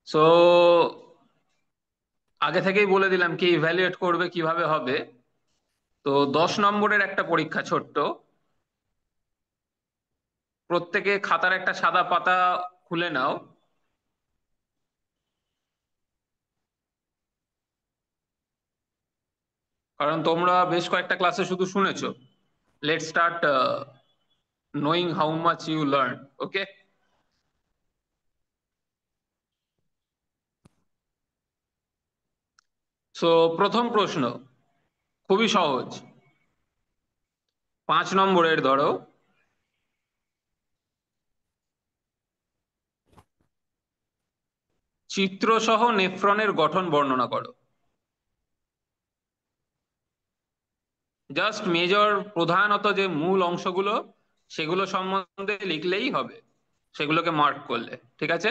So আগে থেকেই বলে দিলাম কি ইভ্যালুয়েট করবে কিভাবে হবে। তো 10 নম্বরের একটা পরীক্ষা ছোট্ট। প্রত্যেকে খাতার একটা সাদা পাতা খুলে নাও। কারণ তোমরা বেশ কয়েকটা ক্লাসে শুধু শুনেছো। Let's start knowing how much you learn. Okay. So প্রথম প্রশ্ন খুবই সহজ। 5 নম্বরের ধরো, চিত্রসহ নেফ্রনের গঠন বর্ণনা করো। জাস্ট মেজর, প্রধানত যে মূল অংশগুলো সেগুলো সম্বন্ধে লিখলেই হবে, সেগুলোকে মার্ক করলে ঠিক আছে।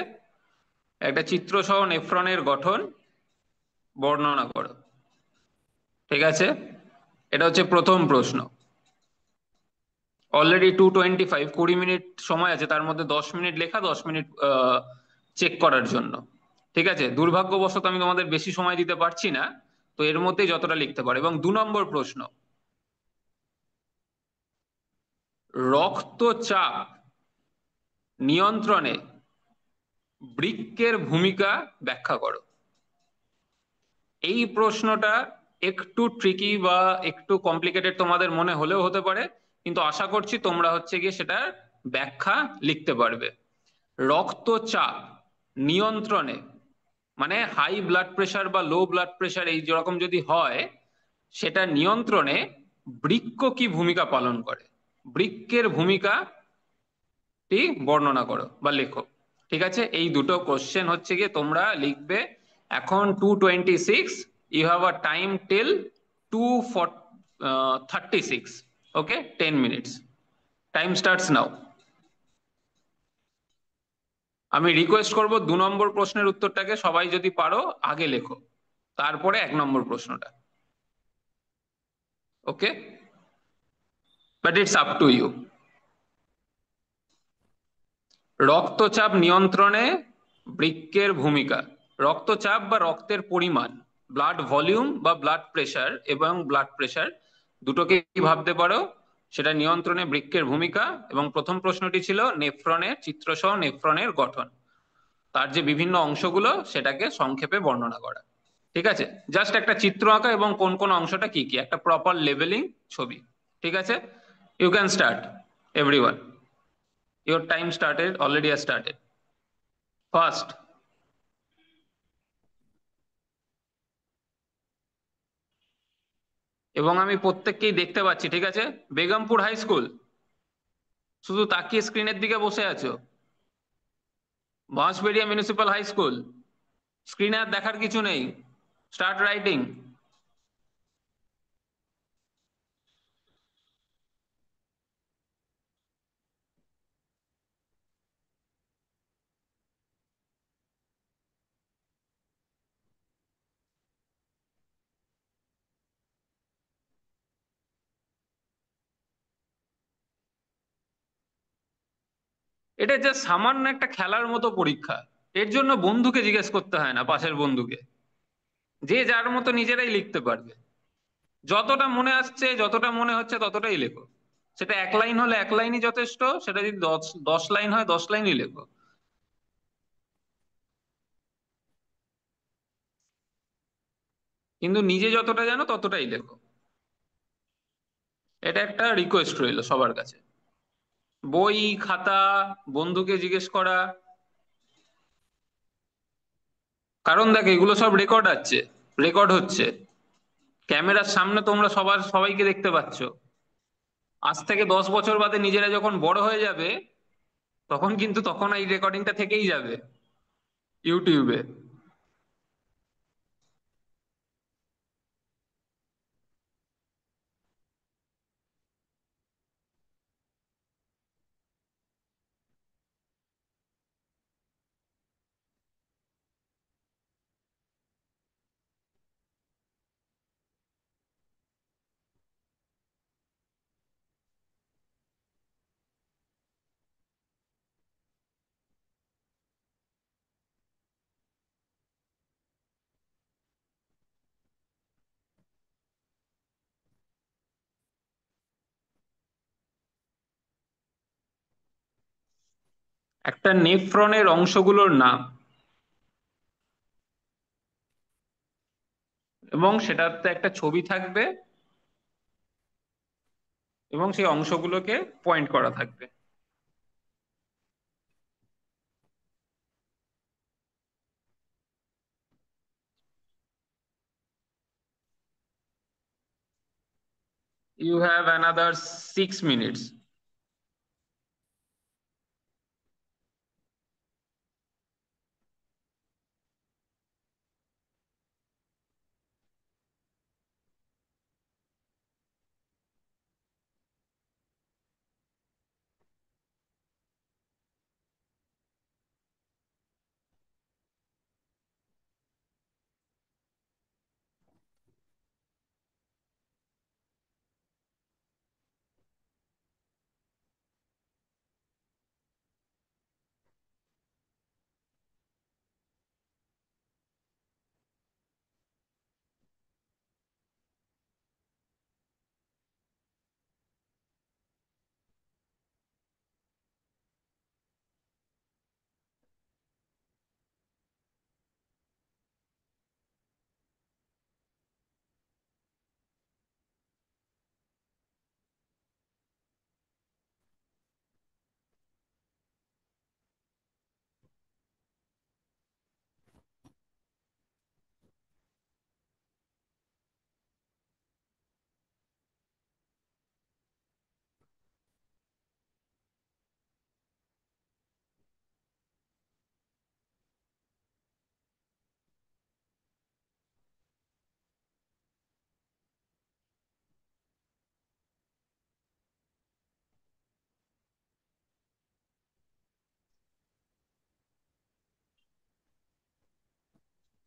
একটা চিত্রসহ নেফ্রনের গঠন বর্ণনা করো। ঠিক আছে, এটা হচ্ছে প্রথম প্রশ্ন। অলরেডি 2:25, 20 মিনিট সময় আছে, তার মধ্যে 10 মিনিট লেখা, 10 মিনিট চেক করার জন্য। ঠিক আছে, দুর্ভাগ্যবশত আমি তোমাদের বেশি সময় দিতে পারছি না। তো এর মধ্যেই যতটা লিখতে পারো। এবং 2 নম্বর প্রশ্ন, রক্তচাপ নিয়ন্ত্রণে বৃক্কের ভূমিকা ব্যাখ্যা করো। এই প্রশ্নটা একটু ট্রিকি বা একটু কমপ্লিকেটেড তোমাদের মনে হলেও হতে পারে, কিন্তু আশা করছি তোমরা হচ্ছে গিয়ে সেটার ব্যাখ্যা লিখতে পারবে। রক্তচাপ নিয়ন্ত্রণে, মানে হাই ব্লাড প্রেশার বা লো ব্লাড প্রেশার এই যেরকম যদি হয়, সেটা নিয়ন্ত্রণে বৃক্ক কি ভূমিকা পালন করে, বৃক্কের ভূমিকাটি বর্ণনা করো বা লেখো। ঠিক আছে, এই দুটো কোশ্চেন হচ্ছে গিয়ে তোমরা লিখবে। এখন 2:26, you have a time till 2:36। Okay, 10 minutes. Time starts now. আমি রিকোয়েস্ট করব 2 নম্বর প্রশ্নের উত্তরটাকে সবাই যদি পারো আগে লেখো, তারপরে 1 নম্বর প্রশ্নটা। Okay, but it's up to you. রক্তচাপ নিয়ন্ত্রণে বৃক্কের ভূমিকা। রক্তচাপ বা রক্তের পরিমাণ, ব্লাড ভলিউম বা ব্লাড প্রেশার, এবং ব্লাড প্রেশার দুটোকেই ভাবতে পারো, সেটা নিয়ন্ত্রণে বৃক্কের ভূমিকা। এবং প্রথম প্রশ্নটি ছিল নেফ্রনের, চিত্রসহ নেফ্রনের গঠন, তার যে বিভিন্ন অংশগুলো সেটাকে সংক্ষেপে বর্ণনা করা। ঠিক আছে, জাস্ট একটা চিত্র আঁকা এবং কোন কোন অংশটা কি কি, একটা প্রপার লেভেলিং ছবি। ঠিক আছে, you can start everyone. Your time started, already started. First. এবং আমি প্রত্যেককেই দেখতে পাচ্ছি। ঠিক আছে, বেগমপুর হাই স্কুল, শুধু তাকিয়ে স্ক্রিনের দিকে বসে আছো। বাঁশবেড়িয়া মিউনিসিপাল হাই স্কুল, স্ক্রিনে আর দেখার কিছু নেই। Start writing. এটা জাস্ট সামান্য একটা খেলার মতো পরীক্ষা। এর জন্য বন্ধুকে জিজ্ঞেস করতে হয় না, পাশের বন্ধুকে। যে যার মতো নিজেরাই লিখতে পারবে। যতটা মনে আসছে, যতটা মনে হচ্ছে ততটাই লেখো। সেটা 1 লাইন হলে 1 লাইনই যথেষ্ট, সেটা যদি 10 10 লাইন হয় 10 লাইনই লেখো। কিন্তু নিজে যতটা জানো ততটাই লেখো। এটা একটা রিকোয়েস্ট রইলো সবার কাছে। বই, খাতা, বন্ধুকে জিজ্ঞেস করা। কারণ দেখো, এগুলো সব রেকর্ড আছে, রেকর্ড হচ্ছে। ক্যামেরার সামনে তোমরা সবাইকে দেখতে পাচ্ছ। আজ থেকে 10 বছর বাদে নিজেরা যখন বড় হয়ে যাবে, তখন কিন্তু তখন এই রেকর্ডিংটা থেকেই যাবে ইউটিউবে। একটা নেফ্রনের অংশগুলোর নাম, এবং সেটাতে একটা ছবি থাকবে, এবং সেই অংশগুলোকে পয়েন্ট করা থাকবে। You have another 6 minutes.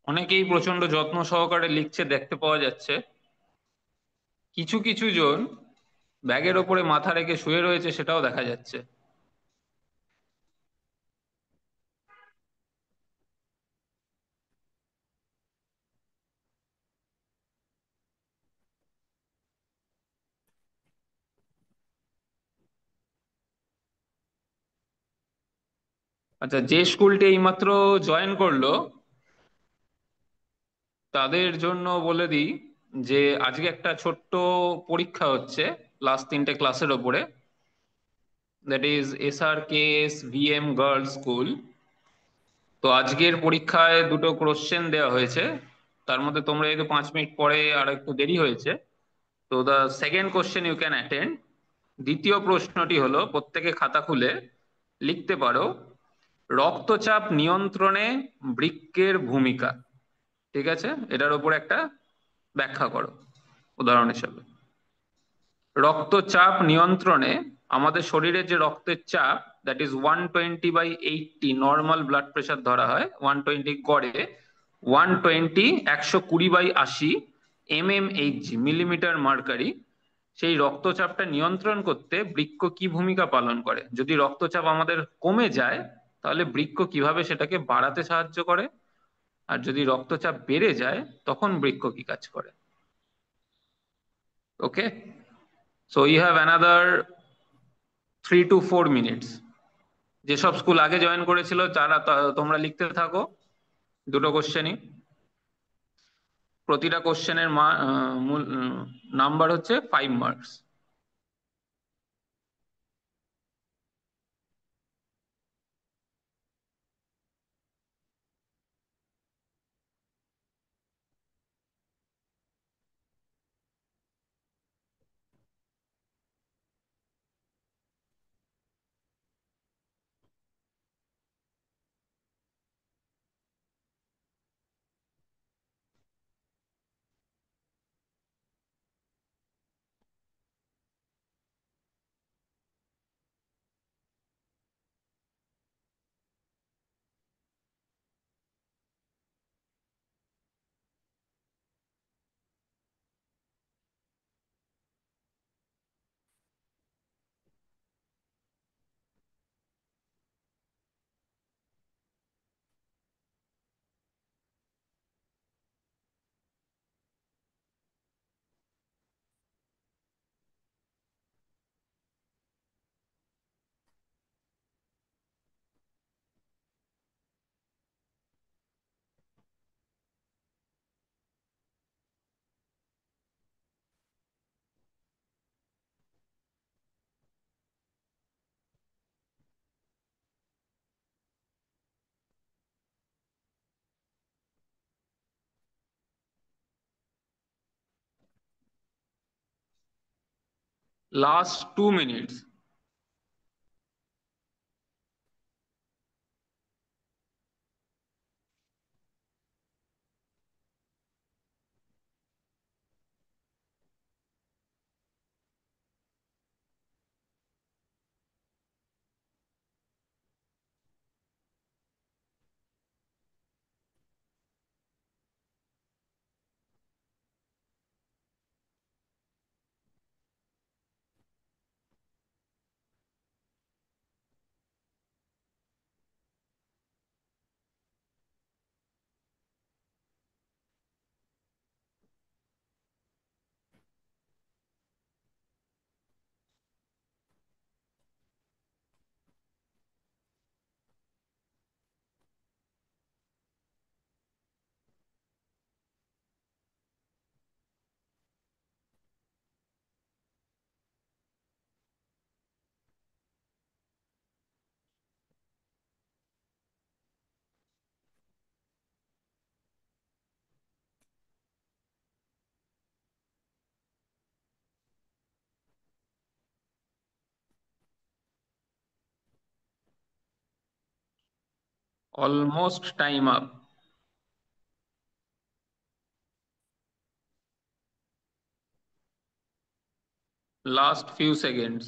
অনেকেই প্রচন্ড যত্ন সহকারে লিখছে দেখতে পাওয়া যাচ্ছে। কিছু কিছু জন ব্যাগের ওপরে মাথা রেখে শুয়ে রয়েছে, সেটাও দেখা যাচ্ছে। আচ্ছা, যে স্কুলটি এইমাত্র জয়েন করলো তাদের জন্য বলে দিই যে আজকে একটা ছোট্ট পরীক্ষা হচ্ছে লাস্ট 3টে ক্লাসের ওপরে, that is SRKS VM girls school. তো আজকের পরীক্ষায় দুটো কোশ্চেন দেওয়া হয়েছে, তার মধ্যে তোমরা যেহেতু 5 মিনিট পরে আর একটু দেরি হয়েছে, তো the second question you can attend. দ্বিতীয় প্রশ্নটি হলো, প্রত্যেকে খাতা খুলে লিখতে পারো, রক্তচাপ নিয়ন্ত্রণে বৃক্কের ভূমিকা। ঠিক আছে, এটার উপর একটা ব্যাখ্যা করো উদাহরণ হিসেবে। রক্তচাপ নিয়ন্ত্রণে আমাদের শরীরে যে রক্তের চাপ, that is 120/80 normal blood pressure ধরা হয়, 120 গড়ে, 120 120/80 mmHg মিলিমিটার মার্কারি। সেই রক্তচাপটা নিয়ন্ত্রণ করতে বৃক্ক কি ভূমিকা পালন করে? যদি রক্তচাপ আমাদের কমে যায়, তাহলে বৃক্ক কিভাবে সেটাকে বাড়াতে সাহায্য করে? আর যদি রক্তচাপ বেড়ে যায়, তখন বৃক্ক কি কাজ করে? Okay, so you have another 3 to 4 minutes. যেসব স্কুল আগে জয়েন করেছিল তারা তোমরা লিখতে থাকো দুটো কোশ্চেনই। প্রতিটা কোশ্চেনের মূল নাম্বার হচ্ছে 5 marks. Last 2 minutes. Almost time up. Last few seconds.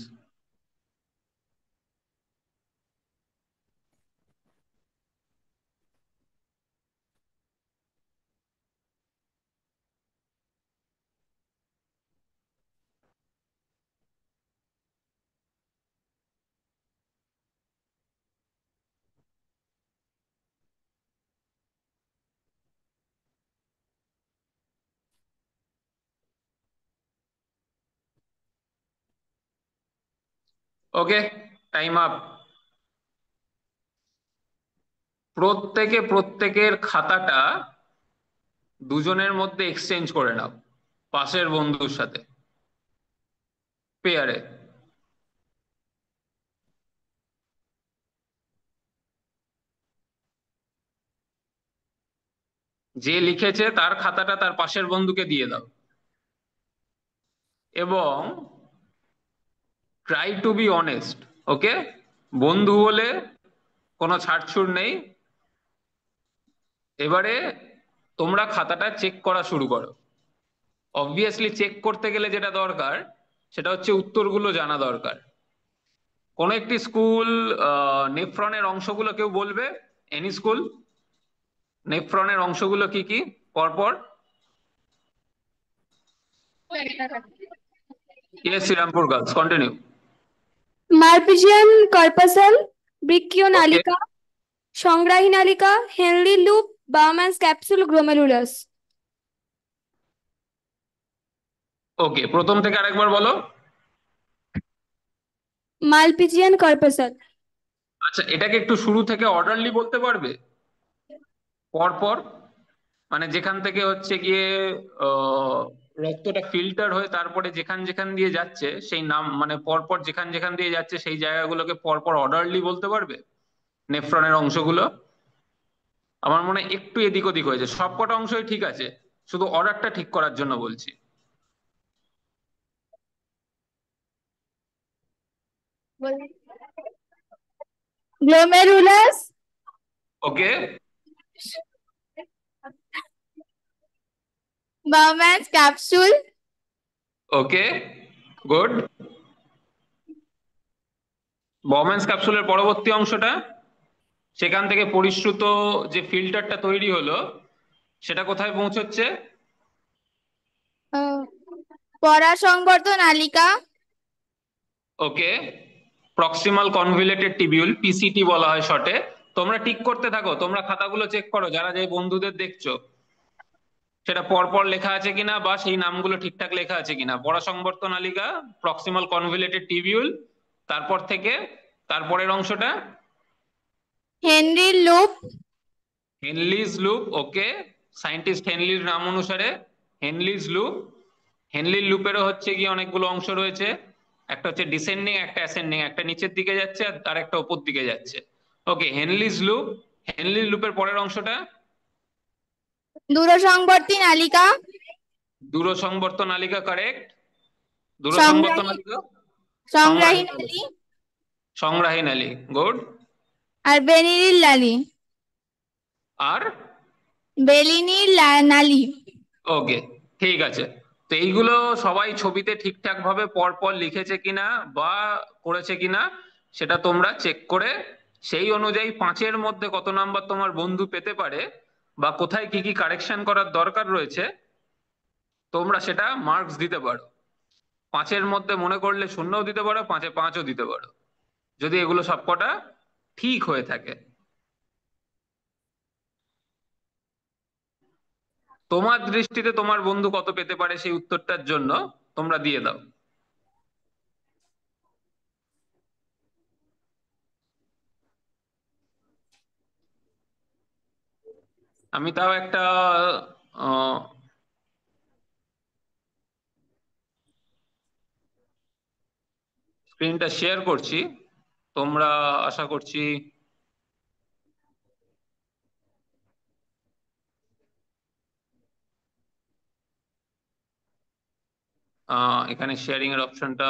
ওকে, টাইম আপ। প্রত্যেকের খাতাটা দুজনের মধ্যে এক্সচেঞ্জ করে নাও, পাশের বন্ধুর সাথে, পেয়ারে। যে লিখেছে তার খাতাটা তার পাশের বন্ধুকে দিয়ে দাও, এবং ট্রাই টু বি অনেস্ট। ওকে, বন্ধু বলে কোনো ছাড়ছুড় নেই। এবারে তোমরা খাতাটা চেক করা শুরু করো। অবভিয়াসলি চেক করতে গেলে যেটা দরকার সেটা হচ্ছে উত্তরগুলো জানা দরকার। কোন একটি স্কুল নেফ্রনের অংশগুলো কেউ বলবে? Any school? নেফ্রনের অংশগুলো কি কি পরপর? Yes, Shrirampur girls, continue. Malpighian corpuscle, বৃক্কীয় ওকে, নালিকা, সংগ্রাহী নালিকা, Henle loop, Bowman's capsule, glomerulus. Okay, প্রথম থেকে আরেকবার বলো। Malpighian corpuscle. আচ্ছা, এটাকে একটু শুরু থেকে অর্ডারলি বলতে পারবে? পরপর, মানে যেখান থেকে হচ্ছে গিয়ে রক্তটা ফিল্টার হয়ে তারপরে যেখান যেখান দিয়ে যাচ্ছে সেই নাম, মানে পরপর যেখান যেখান দিয়ে যাচ্ছে সেই জায়গাগুলোকে পরপর অর্ডারলি বলতে পারবে? নেফ্রনের অংশগুলো আমার মনে হয় একটু এদিক ওদিক হয়েছে, সবকটা অংশই ঠিক আছে, শুধু অর্ডারটা ঠিক করার জন্য বলছি। গ্লোমেরুলাস, ওকে, বাউম্যানস ক্যাপসুল, ওকে, গুড। বমেন্স ক্যাপসুলের পরবর্তী অংশটা, সেখান থেকে পরিশ্রুত যে ফিল্টারটা তৈরি হলো সেটা কোথায় পৌঁছচ্ছে? পরাসংবর্ধ নালিকা, ওকে, প্রক্সিমাল কনভলিউটেড টিবিউল, পিসিটি বলা হয় শর্টে। তোমরা টিক করতে থাকো, তোমরা খাতাগুলো চেক করো যারা যে বন্ধুদের দেখছো, সেটা পরপর লেখা আছে কিনা বা সেই নামগুলো ঠিকঠাক লেখা আছে কিনা। পরাসংবর্ত নালিকা, প্রক্সিমাল কনভলিউটেড টিবিউল, তারপর থেকে তারপরের অংশটা হেনরি লুপ, হেনলিজ লুপ। ওকে, সায়েন্টিস্ট হেনলির নাম অনুসারে হেনলিজ লুপ। হেনলির লুপেরও হচ্ছে গিয়ে অনেকগুলো অংশ রয়েছে, একটা হচ্ছে ডিসেন্ডিং, একটা অ্যাসেন্ডিং, একটা নিচের দিকে যাচ্ছে আর একটা উপর দিকে যাচ্ছে। ওকে, হেনলিজ লুপ। হেনলির লুপের পরের অংশটা দূরসংবর্তী নালিকা, দূরসংবর্ত নালিকা, কারেক্ট। দূরসংবর্ত নালিকা, সংগ্রাহী সংগ্রাহী নালী, নালী সংগ্রাহী নালী, গুড। আর বেলিনীর নালী। আর বেলিনীর নালী। ওকে, ঠিক আছে। তো এইগুলো সবাই ছবিতে ঠিকঠাক ভাবে পর পর লিখেছে কিনা বা করেছে কিনা সেটা তোমরা চেক করে সেই অনুযায়ী 5-এর মধ্যে কত নাম্বার তোমার বন্ধু পেতে পারে বা কোথায় কি কি কারেকশন করার দরকার রয়েছে তোমরা সেটা মার্কস দিতে পারো। 5-এর মধ্যে মনে করলে 0ও দিতে পারো, 5-এ 5ও দিতে পারো, যদি এগুলো সবকটা ঠিক হয়ে থাকে। তোমার দৃষ্টিতে তোমার বন্ধু কত পেতে পারে সেই উত্তরটার জন্য তোমরা দিয়ে দাও। আমি তাও একটা স্ক্রিনটা শেয়ার করছি, তোমরা আশা করছি এখানে শেয়ারিং এর অপশনটা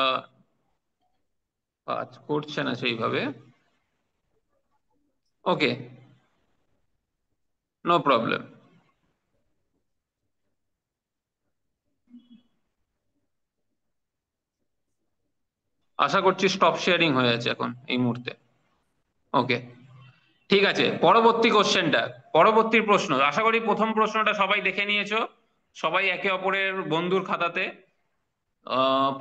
কাজ করছে না সেইভাবে। ওকে, নো প্রবলেম। আশা করছি স্টপ শেয়ারিং হয়ে আছে এখন এই মুহূর্তে। ওকে, ঠিক আছে। পরবর্তী কোশ্চেনটা, পরবর্তী প্রশ্ন, আশা করি প্রথম প্রশ্নটা সবাই দেখে নিয়েছো, সবাই একে অপরের বন্ধুর খাতাতে।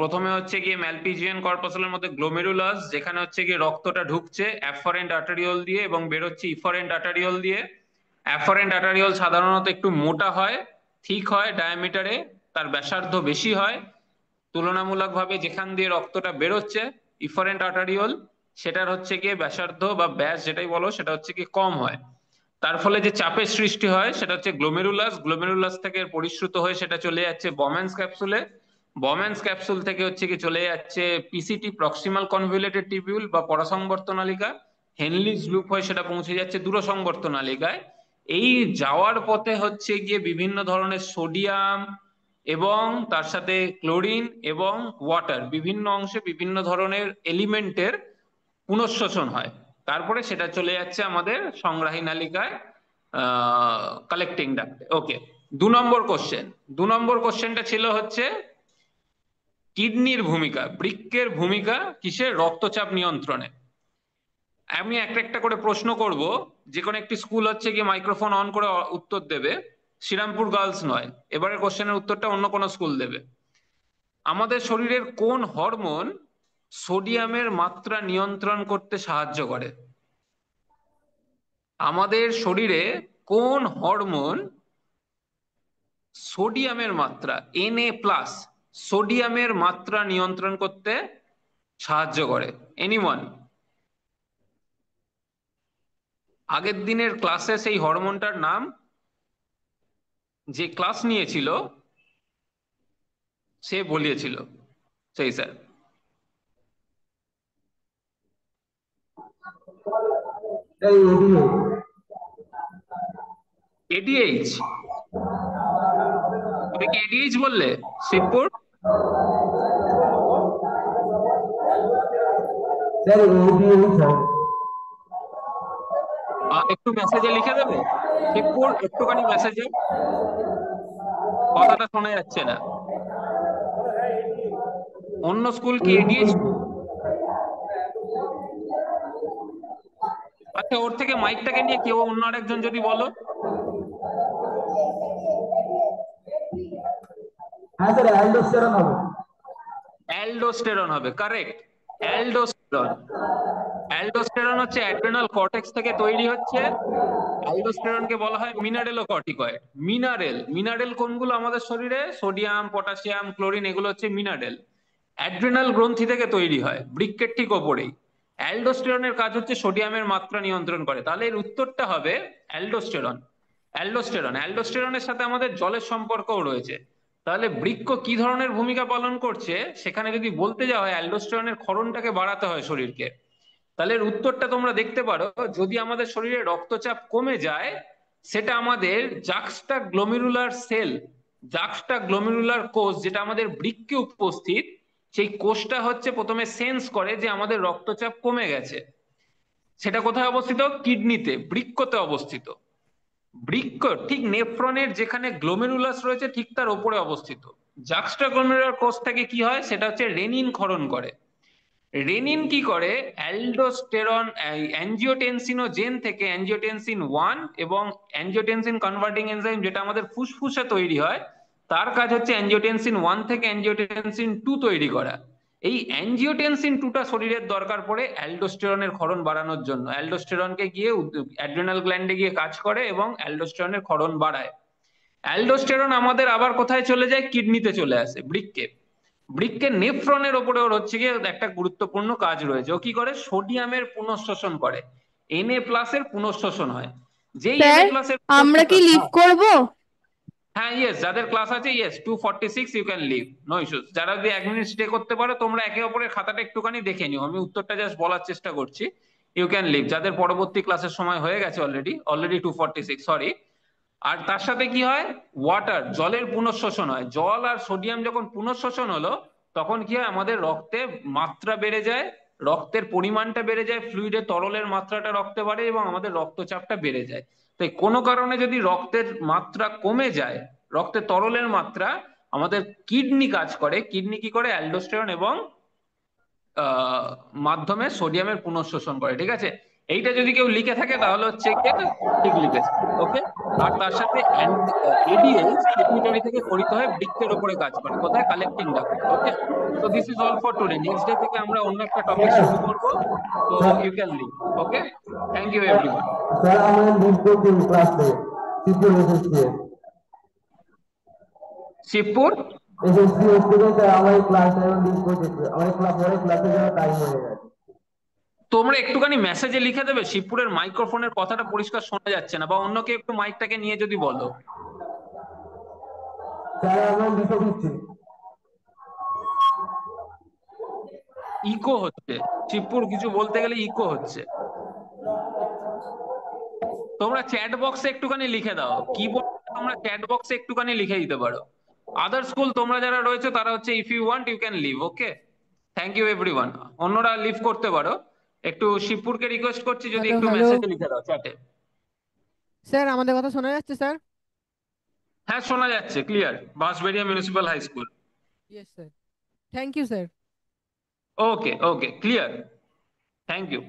প্রথমে হচ্ছে গিয়ে ম্যালপিজিয়ান কর্পাসেলের মধ্যে গ্লোমেরুলাস, যেখানে হচ্ছে গিয়ে রক্তটা ঢুকছে অ্যাফারেন্ট আর্টারিওল দিয়ে এবং বেরোচ্ছে ইফারেন্ট আর্টারিওল দিয়ে। অ্যাফারেন্ট আর্টারিওল সাধারণত একটু মোটা হয়, ঠিক হয় ডায়ামিটারে, তার ব্যাসার্ধ বেশি হয় তুলনামূলকভাবে। যেখান দিয়ে রক্তটা বেরোচ্ছে ইফারেন্ট আর্টারিওল, সেটার হচ্ছে গিয়ে ব্যাসার্ধ বা ব্যাস যেটাই বলো সেটা হচ্ছে গিয়ে কম হয়। তার ফলে যে চাপের সৃষ্টি হয় সেটা হচ্ছে গ্লোমেরুলাস, গ্লোমেরুলাস থেকে পরিশ্রুত হয়ে সেটা চলে যাচ্ছে বম্যান্স ক্যাপসুলে, বম্যান্স ক্যাপসুল থেকে হচ্ছে কি চলে যাচ্ছে পিসিটি প্রক্সিমাল কনভলিউটেড টিবিউল বা পরাসংবর্ত নালিকা, হেনলিজ লুপ হয়ে সেটা পৌঁছে যাচ্ছে দূরসংবর্ত নালিকায়। এই যাওয়ার পথে হচ্ছে গিয়ে বিভিন্ন ধরনের সোডিয়াম এবং তার সাথে ক্লোরিন এবং ওয়াটার, বিভিন্ন অংশে বিভিন্ন ধরনের এলিমেন্টের পুনঃশোষণ হয়। তারপরে সেটা চলে যাচ্ছে আমাদের সংগ্রাহী নালিকায় কালেক্টিং ডাক্টে। ওকে, 2 নম্বর কোশ্চেন, 2 নম্বর কোশ্চেনটা ছিল হচ্ছে কিডনির ভূমিকা, বৃক্কের ভূমিকা কিসের রক্তচাপ নিয়ন্ত্রণে। আমি একটা একটা করে প্রশ্ন করব, যে কোনো একটি স্কুল হচ্ছে গিয়ে মাইক্রোফোন অন করে উত্তর দেবে, শ্রীরামপুর গার্লস নয়, এবারের কোশ্চেনের উত্তরটা অন্য কোনো স্কুল দেবে। আমাদের শরীরের কোন হরমোন সোডিয়ামের মাত্রা নিয়ন্ত্রণ করতে সাহায্য করে? আমাদের শরীরে কোন হরমোন সোডিয়ামের মাত্রা Na+, সোডিয়ামের মাত্রা নিয়ন্ত্রণ করতে সাহায্য করে? এনিওয়ান? আগের দিনের ক্লাসে সেই হরমোনটার নাম যে ক্লাস নিয়েছিল সে বলিয়েছিল, সেই স্যার। এডিএইচ? তুমি কি এডিএইচ বললে শিবপুর? একটু মেসেজে লিখে দেবে শিবপুর, একটুখানি মেসেজে, কথাটা শোনা যাচ্ছে না। অন্য স্কুল কি এডিএইচ? আচ্ছা, ওর থেকে মাইকটাকে নিয়ে কেউ অন্য আরেকজন যদি বলো। হ্যাঁ স্যার, অ্যালডোস্টেরন হবে। অ্যালডোস্টেরন হবে, কারেক্ট। অ্যালডোস্টেরন, অ্যালডোস্টেরন হচ্ছে অ্যাড্রেনাল কর্টেক্স থেকে তৈরি হচ্ছে। অ্যালডোস্টেরনকে বলা হয় মিনারেলোকর্টিকয়েড। মিনারেল, মিনারেল কোনগুলো আমাদের শরীরে? সোডিয়াম, পটাশিয়াম, ক্লোরিন, এগুলো হচ্ছে মিনারেল। অ্যাড্রেনাল গ্রন্থি থেকে তৈরি হয়, বৃক্কের ঠিক ওপরেই। অ্যালডোস্টেরনের কাজ হচ্ছে সোডিয়ামের মাত্রা নিয়ন্ত্রণ করে। তাহলে এর উত্তরটা হবে অ্যালডোস্টেরন। অ্যালডোস্টেরন, অ্যালডোস্টেরনের সাথে আমাদের জলের সম্পর্কও রয়েছে। তাহলে বৃক্ক কি ধরনের ভূমিকা পালন করছে সেখানে যদি বলতে যাওয়া হয় অ্যালডোস্টেরনের ক্ষরণটাকে বাড়াতে হয় শরীরকে, তাহলে এর উত্তরটা তোমরা দেখতে পারো। যদি আমাদের শরীরে রক্তচাপ কমে যায় সেটা আমাদের জাক্সটা গ্লোমেরুলার সেল, জাক্সটা গ্লোমেরুলার কোষ যেটা আমাদের বৃক্কে উপস্থিত, সেই কোষটা হচ্ছে প্রথমে সেন্স করে যে আমাদের রক্তচাপ কমে গেছে। সেটা কোথায় অবস্থিত? কিডনিতে, বৃক্কতে অবস্থিত। বৃক্ক ঠিক নেফ্রনের যেখানে গ্লোমেরুলাস রয়েছে ঠিক তার উপরে অবস্থিত। জাক্সটা গ্লোমেরুলার কোষ থেকে কি হয়, সেটা হচ্ছে রেনিন ক্ষরণ করে। রেনিন কি করে, অ্যালডোস্টেরন অ্যাঞ্জিওটেনসিনোজেন থেকে অ্যাঞ্জিওটেনসিন 1 এবং অ্যাঞ্জিওটেনসিন কনভার্টিং এনজাইম যেটা আমাদের ফুসফুসে তৈরি হয়, তার কাজ হচ্ছে অ্যাঞ্জিওটেনসিন 1 থেকে অ্যাঞ্জিওটেনসিন 2 তৈরি করা। এই অ্যাঞ্জিওটেনসিন 2টা শরীরের দরকার পড়ে অ্যালডোস্টেরনের ক্ষরণ বাড়ানোর জন্য। অ্যালডোস্টেরনকে গিয়ে অ্যাড্রেনাল গ্ল্যান্ডে গিয়ে কাজ করে এবং অ্যালডোস্টেরনের ক্ষরণ বাড়ায়। অ্যালডোস্টেরন আমাদের আবার কোথায় চলে যায়? কিডনিতে চলে আসে, বৃক্কে। বৃক্কের নেফ্রনের ওপরে ওর হচ্ছে গিয়ে একটা গুরুত্বপূর্ণ কাজ রয়েছে। ও কি করে? সোডিয়ামের পুনঃশোষণ করে। Na+ এর পুনঃশোষণ হয়। যেই স্যার Na+ এর আমরা কি লিভ করব? হ্যাঁ ইয়েস, যাদের ক্লাস আছে yes 246 you can leave, no issues. যারা যদি 1 মিনিট স্টে করতে পারো, তোমরা একে অপরের খাতাটা একটুখানি দেখে নিও, আমি উত্তরটা জাস্ট বলার চেষ্টা করছি। ইউ ক্যান লিভ, যাদের পরবর্তী ক্লাসের সময় হয়ে গেছে অলরেডি 246, সরি। আর তার সাথে কি হয়? ওয়াটার, জলের পুনঃশোষণ হয়। জল আর সোডিয়াম যখন পুনঃশোষণ হলো, তখন কি হয়? আমাদের রক্তে মাত্রা বেড়ে যায়, রক্তের পরিমাণটা বেড়ে যায়, ফ্লুইডে তরলের মাত্রাটা রক্তে বাড়ে এবং আমাদের রক্তচাপটা বেড়ে যায়। তাই কোনো কারণে যদি রক্তের মাত্রা কমে যায়, রক্তে তরলের মাত্রা, আমাদের কিডনি কাজ করে। কিডনি কি করে? অ্যালডোস্টেরন এবং মাধ্যমে সোডিয়ামের পুনঃশোষণ করে। ঠিক আছে, এইটা যদি কেউ লিখে থাকে তাহলে হচ্ছে কি ঠিক লিখেছে। ওকে। আর তার সাথে এডিএইচ পিটুইটারি থেকে খরিত হয়ে বৃক্কের উপরে কাজ করে, কোথায়? কালেক্টিং ডাক্টে। ওকে, তো this is all for today. Next day থেকে আমরা অন্য একটা টপিক শুরু করব। তো you can leave. Okay, thank you everyone. Sir আমরা লিভ করছি ক্লাস থেকে Shibpur SSC Shibpur SSC student sir আমার ক্লাস লিভ করছি, আমার ক্লাস পরে ক্লাসের জন্য টাইম হয়ে গেছে। তোমরা একটুখানি মেসেজে লিখে দেবে, শিবপুরের মাইক্রোফোনের কথাটা পরিষ্কার শোনা যাচ্ছে না, বা অন্যকে একটু মাইকটাকে নিয়ে যদি বলো। স্যার আমরা লিখে দিচ্ছি। ইকো হচ্ছে, শিবপুর কিছু বলতে গেলে ইকো হচ্ছে। তোমরা চ্যাট বক্সে একটুখানি লিখে দাও, কি বলছো তোমরা চ্যাট বক্সে একটুখানি লিখে দিতে পারো। আদার স্কুল তোমরা যারা রয়েছে তারা হচ্ছে if you want you can leave. Okay, thank you everyone. অন্যরা লিভ করতে পারো। একটু শিবপুরকে রিকোয়েস্ট করছি যদি হ্যালো একটু হ্যালো মেসেজে লিখে দাও চ্যাটে। স্যার, আমাদের কথা শোনা যাচ্ছে স্যার? হ্যাঁ শোনা যাচ্ছে clear, Bansberia municipal high school. Yes sir, thank you sir. Okay okay, clear, thank you.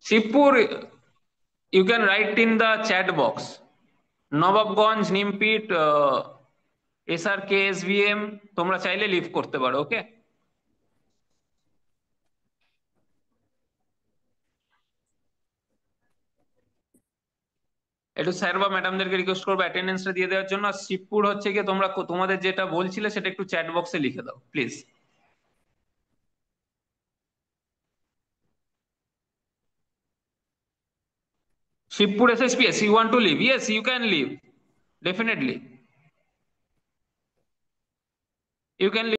Shibpur, you can write in the chat box. Nawabganj, Nimpith, SRK, SVM, তোমরা চাইলে লিভ করতে পারো। ওকে, একটু স্যার বা ম্যাডামদেরকে রিকোয়েস্ট করবো অ্যাটেন্ডেন্সটা দিয়ে দেওয়ার জন্য। আর শিবপুর হচ্ছে গিয়ে তোমরা তোমাদের যেটা বলছিলে সেটা একটু চ্যাট বক্সে লিখে দাও please. Shibpur SSPS, you want to leave? Yes, you can leave. Definitely. You can leave.